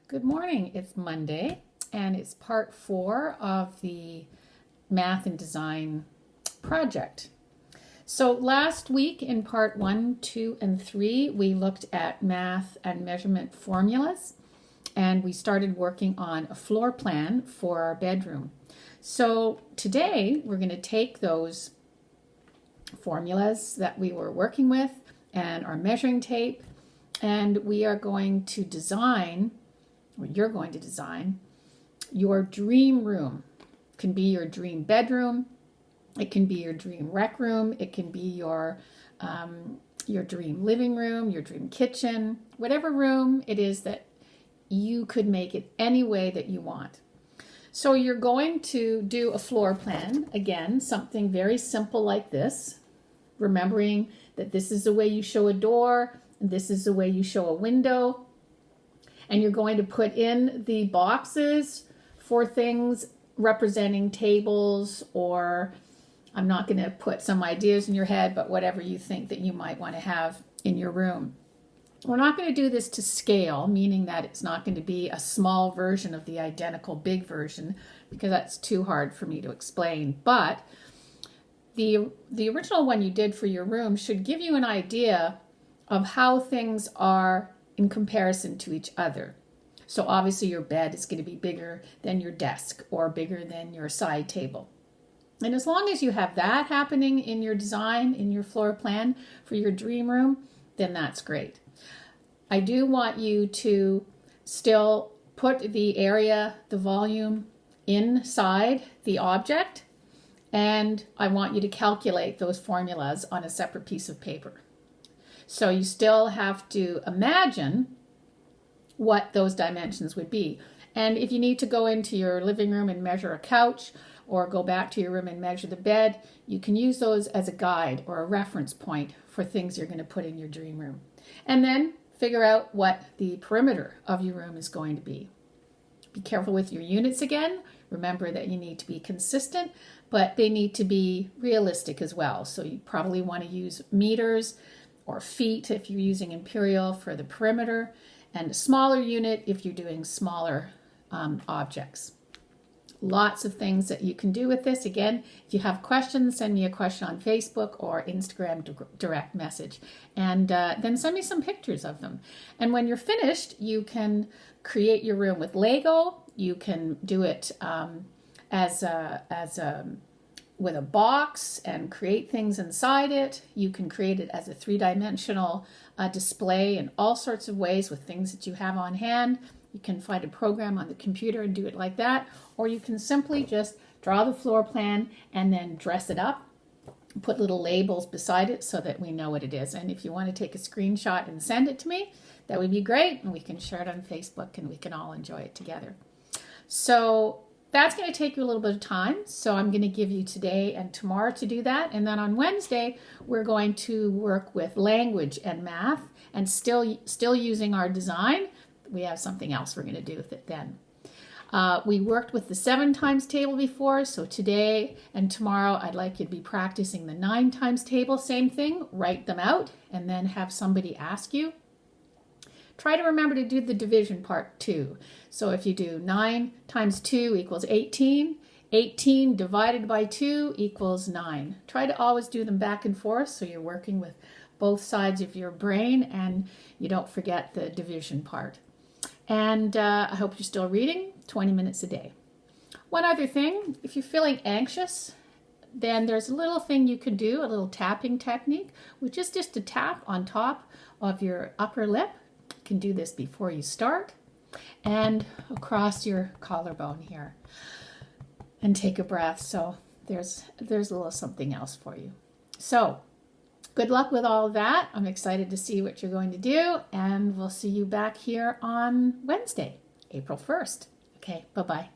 Good morning. It's Monday and it's part 4 of the math and design project. So last week in part 1, 2, and 3, we looked at math and measurement formulas and we started working on a floor plan for our bedroom. So today we're going to take those formulas that we were working with and our measuring tape, and we are going to design, or you're going to design, your dream room. It can be your dream bedroom, it can be your dream rec room, it can be your dream living room, your dream kitchen, whatever room it is that you could make it any way that you want. So you're going to do a floor plan, again, something very simple like this, remembering that this is the way you show a door, and this is the way you show a window, and you're going to put in the boxes for things representing tables, or I'm not going to put some ideas in your head, but whatever you think that you might want to have in your room. We're not going to do this to scale, meaning that it's not going to be a small version of the identical big version, because that's too hard for me to explain. But the original one you did for your room should give you an idea of how things are in comparison to each other. So obviously your bed is going to be bigger than your desk or bigger than your side table. And as long as you have that happening in your design, in your floor plan for your dream room, then that's great. I do want you to still put the area, the volume inside the object, and I want you to calculate those formulas on a separate piece of paper. So you still have to imagine what those dimensions would be. And if you need to go into your living room and measure a couch, or go back to your room and measure the bed, you can use those as a guide or a reference point for things you're going to put in your dream room. And then figure out what the perimeter of your room is going to be. Be careful with your units again. Remember that you need to be consistent, but they need to be realistic as well. So you probably want to use meters or feet if you're using imperial for the perimeter, and a smaller unit if you're doing smaller objects. Lots of things that you can do with this. Again, if you have questions, send me a question on Facebook or Instagram direct message, and then send me some pictures of them. And when you're finished, you can create your room with Lego. You can do it with a box and create things inside it. You can create it as a three-dimensional display in all sorts of ways with things that you have on hand. You can find a program on the computer and do it like that, or you can simply just draw the floor plan and then dress it up, put little labels beside it so that we know what it is. And if you want to take a screenshot and send it to me, that would be great, and we can share it on Facebook and we can all enjoy it together. So that's going to take you a little bit of time, so I'm going to give you today and tomorrow to do that. And then on Wednesday, we're going to work with language and math, and still using our design. We have something else we're going to do with it then. We worked with the 7 times table before, so today and tomorrow I'd like you to be practicing the 9 times table. Same thing, write them out and then have somebody ask you. Try to remember to do the division part too. So if you do 9 times 2 equals 18, 18 divided by 2 equals 9. Try to always do them back and forth so you're working with both sides of your brain and you don't forget the division part. And I hope you're still reading 20 minutes a day. One other thing, if you're feeling anxious, then there's a little thing you can do, a little tapping technique, which is just to tap on top of your upper lip. You can do this before you start and across your collarbone here. And take a breath. So there's a little something else for you. So good luck with all of that. I'm excited to see what you're going to do, and we'll see you back here on Wednesday, April 1st. Okay, bye-bye.